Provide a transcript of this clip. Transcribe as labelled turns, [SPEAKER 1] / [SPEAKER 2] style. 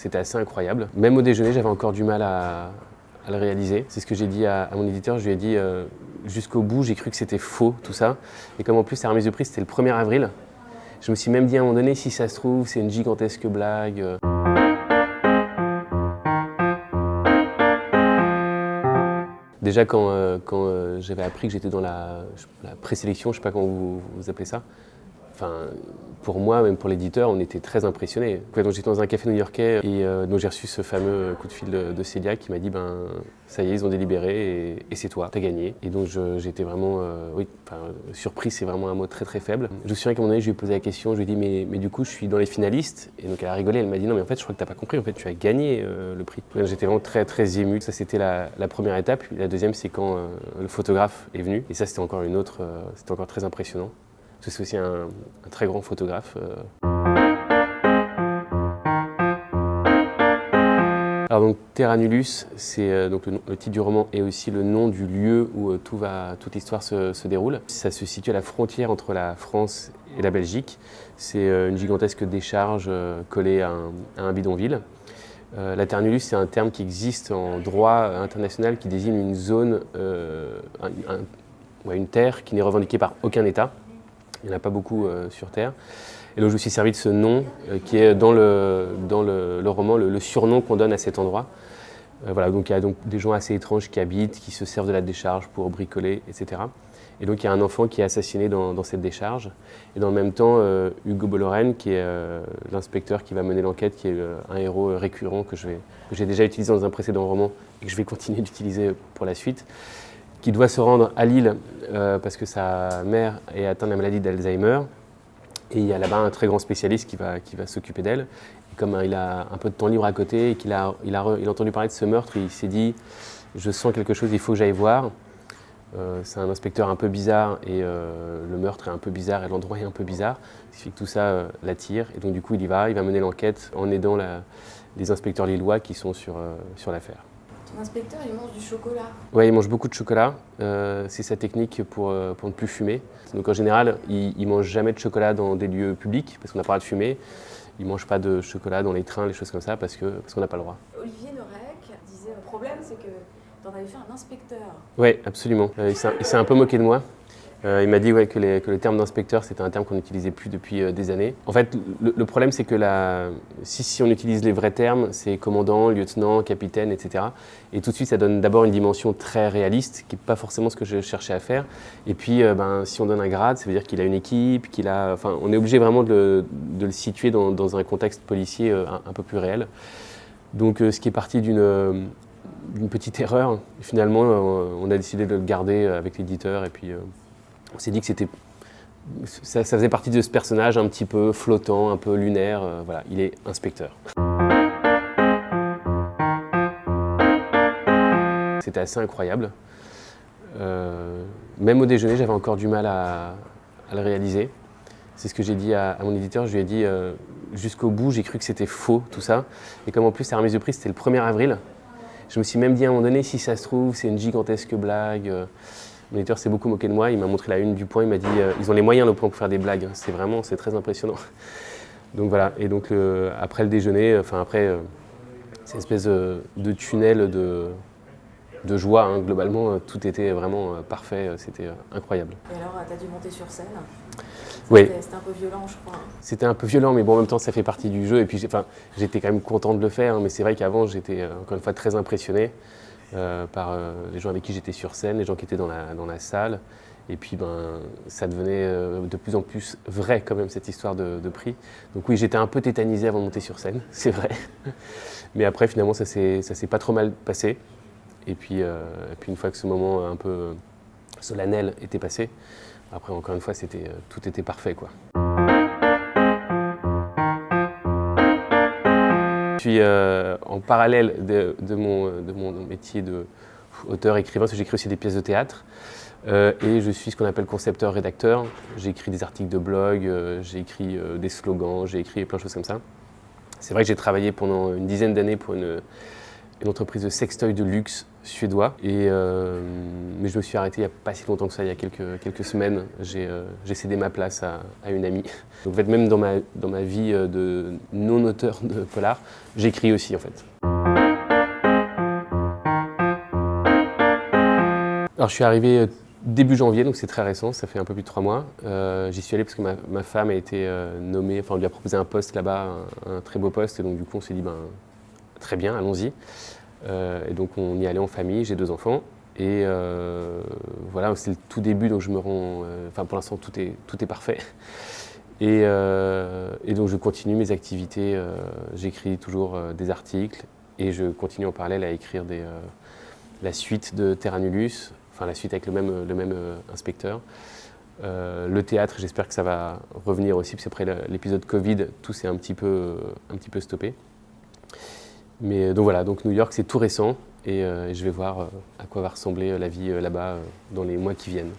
[SPEAKER 1] C'était assez incroyable. Même au déjeuner, j'avais encore du mal à le réaliser. C'est ce que j'ai dit à mon éditeur. Je lui ai dit jusqu'au bout, j'ai cru que c'était faux tout ça. Et comme en plus la remise de prix c'était le 1er avril, je me suis même dit à un moment donné, si ça se trouve, c'est une gigantesque blague. Déjà quand j'avais appris que j'étais dans la présélection, je ne sais pas comment vous appelez ça. Enfin, pour moi, même pour l'éditeur, on était très impressionnés. Donc j'étais dans un café new-yorkais et donc j'ai reçu ce fameux coup de fil de Célia qui m'a dit ça y est, ils ont délibéré et c'est toi, t'as gagné. Et donc j'étais vraiment, surpris, c'est vraiment un mot très très faible. Je me souviens qu'à un moment donné, je lui ai posé la question, je lui ai dit mais du coup je suis dans les finalistes. Et donc elle a rigolé, elle m'a dit non mais en fait je crois que t'as pas compris, en fait tu as gagné le prix. J'étais vraiment très très ému. Ça c'était la première étape. La deuxième c'est quand le photographe est venu et ça c'était encore une autre, c'était encore très impressionnant. Parce que c'est aussi un très grand photographe. Alors donc Terra Nullius, c'est donc le titre du roman et aussi le nom du lieu où toute l'histoire se déroule. Ça se situe à la frontière entre la France et la Belgique. C'est une gigantesque décharge collée à un bidonville. La Terra Nullius, c'est un terme qui existe en droit international qui désigne une zone, une terre qui n'est revendiquée par aucun État. Il n'y en a pas beaucoup sur Terre. Et donc je me suis servi de ce nom qui est dans le roman le surnom qu'on donne à cet endroit. Voilà, donc il y a donc des gens assez étranges qui habitent, qui se servent de la décharge pour bricoler, etc. Et donc il y a un enfant qui est assassiné dans cette décharge. Et dans le même temps, Hugo Bollorén, qui est l'inspecteur qui va mener l'enquête, qui est un héros récurrent que j'ai déjà utilisé dans un précédent roman et que je vais continuer d'utiliser pour la suite, qui doit se rendre à Lille parce que sa mère est atteinte de la maladie d'Alzheimer. Et il y a là-bas un très grand spécialiste qui va s'occuper d'elle. Et comme il a un peu de temps libre à côté et qu'il a entendu parler de ce meurtre, il s'est dit « je sens quelque chose, il faut que j'aille voir ». C'est un inspecteur un peu bizarre et le meurtre est un peu bizarre et l'endroit est un peu bizarre. Ce qui fait que tout ça l'attire. Et donc du coup il va mener l'enquête en aidant les inspecteurs lillois qui sont sur l'affaire.
[SPEAKER 2] Ton inspecteur, il mange du chocolat.
[SPEAKER 1] Oui, il mange beaucoup de chocolat. C'est sa technique pour ne plus fumer. Donc en général, il ne mange jamais de chocolat dans des lieux publics parce qu'on n'a pas le droit de fumer. Il ne mange pas de chocolat dans les trains, les choses comme ça, parce qu'on n'a pas le droit.
[SPEAKER 2] Olivier Norek disait le problème, c'est que tu en avais fait un inspecteur.
[SPEAKER 1] Oui, absolument. Il s'est un peu moqué de moi. Il m'a dit que le terme d'inspecteur, c'était un terme qu'on n'utilisait plus depuis des années. En fait, le problème, c'est que si on utilise les vrais termes, c'est commandant, lieutenant, capitaine, etc. Et tout de suite, ça donne d'abord une dimension très réaliste, qui n'est pas forcément ce que je cherchais à faire. Et puis, si on donne un grade, ça veut dire qu'il a une équipe, on est obligé vraiment de le situer dans un contexte policier un peu plus réel. Donc, ce qui est parti d'une petite erreur, finalement, on a décidé de le garder avec l'éditeur. Et puis, on s'est dit que ça faisait partie de ce personnage un petit peu flottant, un peu lunaire. Voilà, il est inspecteur. C'était assez incroyable. Même au déjeuner, j'avais encore du mal à le réaliser. C'est ce que j'ai dit à mon éditeur. Je lui ai dit jusqu'au bout, j'ai cru que c'était faux tout ça. Et comme en plus la remise de prix c'était le 1er avril, je me suis même dit à un moment donné, si ça se trouve, c'est une gigantesque blague. Mon éditeur s'est beaucoup moqué de moi, il m'a montré la une du Point, il m'a dit ils ont les moyens le Point pour faire des blagues, c'est très impressionnant. Donc voilà, et donc après le déjeuner, c'est une espèce de tunnel de joie, hein. Globalement tout était vraiment parfait, c'était incroyable.
[SPEAKER 2] Et alors, tu as dû monter sur scène?
[SPEAKER 1] Oui.
[SPEAKER 2] C'était un peu violent, je crois.
[SPEAKER 1] C'était un peu violent, mais bon, en même temps ça fait partie du jeu, et puis j'étais quand même content de le faire, hein, mais c'est vrai qu'avant j'étais encore une fois très impressionné. Par les gens avec qui j'étais sur scène, les gens qui étaient dans la salle. Et puis ça devenait de plus en plus vrai quand même cette histoire de prix. Donc oui, j'étais un peu tétanisé avant de monter sur scène, c'est vrai. Mais après finalement ça s'est pas trop mal passé. Et puis une fois que ce moment un peu solennel était passé, après encore une fois tout était parfait, quoi. Puis en parallèle de mon métier d'auteur-écrivain, parce que j'écris aussi des pièces de théâtre, et je suis ce qu'on appelle concepteur-rédacteur. J'ai écrit des articles de blog, j'ai écrit des slogans, j'ai écrit plein de choses comme ça. C'est vrai que j'ai travaillé pendant une dizaine d'années pour une entreprise de sextoy de luxe suédois. Mais je me suis arrêté il n'y a pas si longtemps que ça, il y a quelques semaines. J'ai cédé ma place à une amie. Donc en fait, même dans ma vie de non-auteur de polar, j'écris aussi en fait. Alors je suis arrivé début janvier, donc c'est très récent, ça fait un peu plus de 3 mois. J'y suis allé parce que ma femme a été nommée, enfin on lui a proposé un poste là-bas, un très beau poste, et donc du coup on s'est dit très bien, allons-y. Et donc on y allait en famille, j'ai 2 enfants. Et voilà, c'est le tout début, donc je me rends. Enfin, pour l'instant, tout est parfait. Et donc je continue mes activités. J'écris toujours des articles et je continue en parallèle à écrire la suite de Terra Nullius, enfin la suite avec le même inspecteur. Le théâtre, j'espère que ça va revenir aussi, parce qu'après l'épisode Covid, tout s'est un petit peu stoppé. Mais donc voilà, donc New York c'est tout récent et je vais voir à quoi va ressembler la vie là-bas dans les mois qui viennent.